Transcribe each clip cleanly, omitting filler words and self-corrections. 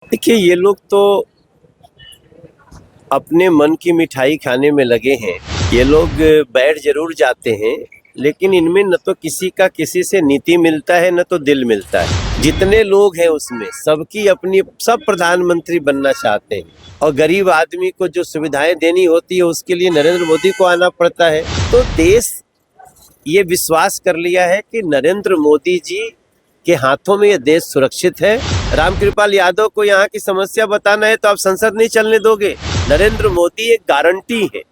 देखिए, ये लोग तो अपने मन की मिठाई खाने में लगे हैं। ये लोग बैठ जरूर जाते हैं, लेकिन इनमें न तो किसी का किसी से नीति मिलता है, न तो दिल मिलता है। जितने लोग हैं उसमें सबकी अपनी, सब प्रधानमंत्री बनना चाहते हैं और गरीब आदमी को जो सुविधाएं देनी होती है उसके लिए नरेंद्र मोदी को आना पड़ता है। तो देश ये विश्वास कर लिया है कि नरेंद्र मोदी जी के हाथों में ये देश सुरक्षित है। रामकृपाल यादव को यहाँ की समस्या बताना है तो आप संसद नहीं चलने दोगे। नरेंद्र मोदी एक गारंटी है,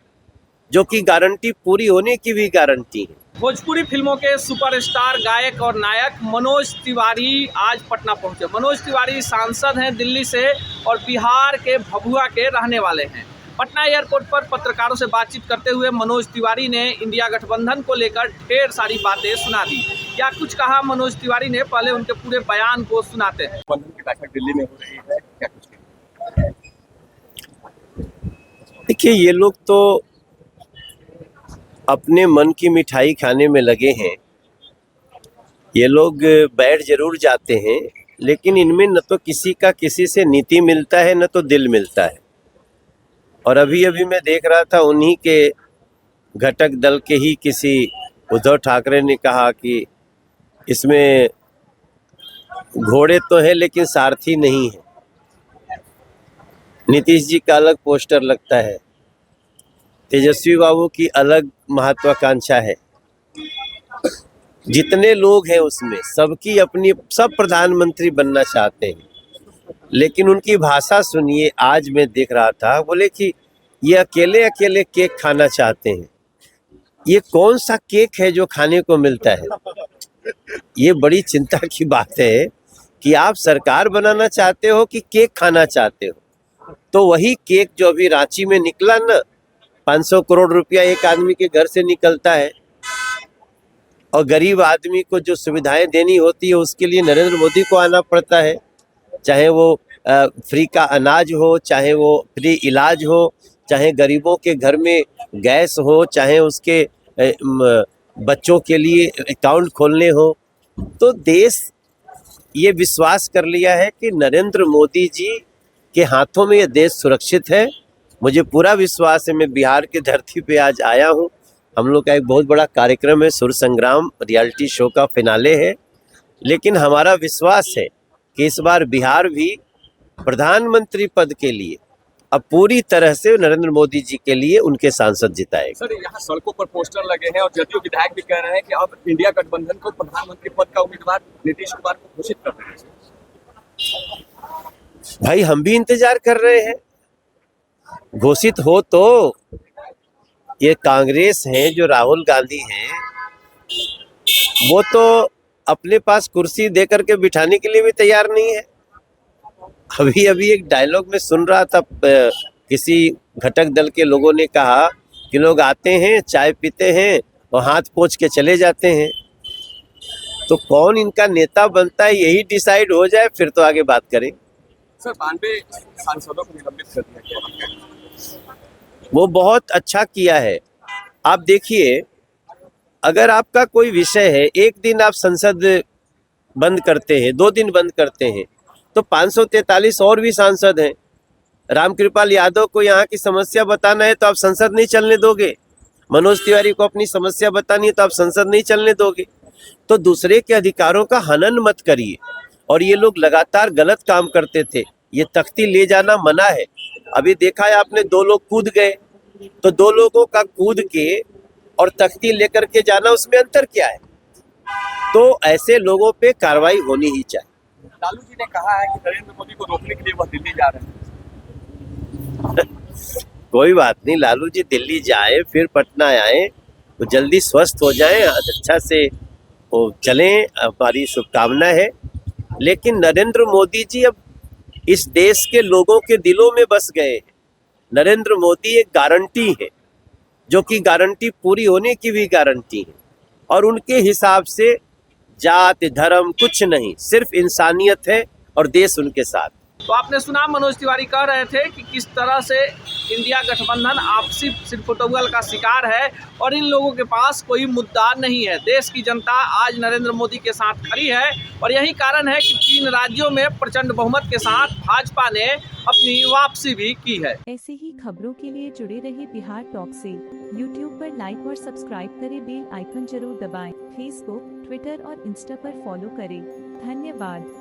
जो कि गारंटी पूरी होने की भी गारंटी है। भोजपुरी फिल्मों के सुपरस्टार गायक और नायक मनोज तिवारी आज पटना पहुंचे। मनोज तिवारी सांसद हैं दिल्ली से और बिहार के भभुआ के रहने वाले हैं। पटना एयरपोर्ट पर पत्रकारों से बातचीत करते हुए मनोज तिवारी ने इंडिया गठबंधन को लेकर ढेर सारी बातें सुना दी। क्या कुछ कहा मनोज तिवारी ने, पहले उनके पूरे बयान को सुनाते हैं। गठबंधन की बैठक दिल्ली में हो रही है, क्या कुछ? देखिए, ये लोग तो अपने मन की मिठाई खाने में लगे हैं। ये लोग बैठ जरूर जाते हैं, लेकिन इनमें न तो किसी का किसी से नीति मिलता है, न तो दिल मिलता है। और अभी अभी मैं देख रहा था, उन्हीं के घटक दल के ही किसी उद्धव ठाकरे ने कहा कि इसमें घोड़े तो हैं लेकिन सारथी नहीं है। नीतीश जी का अलग पोस्टर लगता है, तेजस्वी बाबू की अलग महत्वाकांक्षा है। जितने लोग हैं उसमें सबकी अपनी, सब प्रधानमंत्री बनना चाहते हैं, लेकिन उनकी भाषा सुनिए। आज मैं देख रहा था, बोले कि ये अकेले अकेले केक खाना चाहते हैं। ये कौन सा केक है जो खाने को मिलता है? ये बड़ी चिंता की बात है कि आप सरकार बनाना चाहते हो कि केक खाना चाहते हो। तो वही केक जो अभी रांची में निकला ना, 500 करोड़ रुपया एक आदमी के घर से निकलता है और गरीब आदमी को जो सुविधाएं देनी होती है उसके लिए नरेंद्र मोदी को आना पड़ता है। चाहे वो फ्री का अनाज हो, चाहे वो फ्री इलाज हो, चाहे गरीबों के घर में गैस हो, चाहे उसके बच्चों के लिए अकाउंट खोलने हो। तो देश ये विश्वास कर लिया है कि नरेंद्र मोदी जी के हाथों में ये देश सुरक्षित है। मुझे पूरा विश्वास है। मैं बिहार की धरती पे आज आया हूँ। हम लोग का एक बहुत बड़ा कार्यक्रम है, सुर संग्राम रियलिटी शो का फिनाले है, लेकिन हमारा विश्वास है कि इस बार बिहार भी प्रधानमंत्री पद के लिए अब पूरी तरह से नरेंद्र मोदी जी के लिए उनके सांसद जिताएगा। सर, यहाँ सड़कों पर पोस्टर लगे हैं और जदयू विधायक भी कह रहे हैं कि अब इंडिया गठबंधन को प्रधानमंत्री पद का उम्मीदवार नीतीश कुमार को घोषित कर रहे हैं। भाई, हम भी इंतजार कर रहे हैं। घोषित हो तो ये कांग्रेस है, जो राहुल गांधी हैं, वो तो अपने पास कुर्सी दे करके बिठाने के लिए भी तैयार नहीं है। अभी अभी एक डायलॉग में सुन रहा था, किसी घटक दल के लोगों ने कहा कि लोग आते हैं, चाय पीते हैं और हाथ पोंछ के चले जाते हैं। तो कौन इनका नेता बनता है यही डिसाइड हो जाए, फिर तो आगे बात करें। सर, 92 सांसदों को निलंबित कर दिया गया। वो बहुत अच्छा किया है। आप देखिए, अगर आपका कोई विषय है, एक दिन आप संसद बंद करते हैं, 2 दिन बंद करते हैं, तो 543 और भी सांसद हैं। रामकृपाल यादव को यहाँ की समस्या बताना है तो आप संसद नहीं चलने दोगे। मनोज तिवारी को अपनी समस्या बतानी है तो आप संसद नहीं चलने दोगे। तो दूसरे के अधिकारों का हनन मत करिए। और ये लोग लगातार गलत काम करते थे। ये तख्ती ले जाना मना है। अभी देखा है आपने, 2 लोग कूद गए, तो 2 लोगों का कूद के और तख्ती लेकर के जाना, उसमें अंतर क्या है? तो ऐसे लोगों पे कार्रवाई होनी ही चाहिए। लालू जी ने कहा है कि नरेंद्र मोदी को रोकने के लिए वह दिल्ली जा रहे हैं। कोई बात नहीं, लालू जी दिल्ली जाए, फिर पटना आए, वो जल्दी स्वस्थ हो जाएं, अच्छा से वो चलें, हमारी शुभकामना है। लेकिन नरेंद्र मोदी जी अब इस देश के लोगों के दिलों में बस गए हैं। नरेंद्र मोदी एक गारंटी है, जो कि गारंटी पूरी होने की भी गारंटी है। और उनके हिसाब से जात धर्म कुछ नहीं, सिर्फ इंसानियत है और देश उनके साथ। तो आपने सुना मनोज तिवारी कह रहे थे कि किस तरह से इंडिया गठबंधन आपसी सिरफुटौल का शिकार है और इन लोगों के पास कोई मुद्दा नहीं है। देश की जनता आज नरेंद्र मोदी के साथ खड़ी है और यही कारण है कि 3 राज्यों में प्रचंड बहुमत के साथ भाजपा ने अपनी वापसी भी की है। ऐसे ही खबरों के लिए जुड़े रहिए बिहार टॉक से। यूट्यूब पर लाइक और सब्सक्राइब करें, बेल आइकन जरूर दबाएं। फेसबुक, ट्विटर और इंस्टा पर फॉलो करें। धन्यवाद।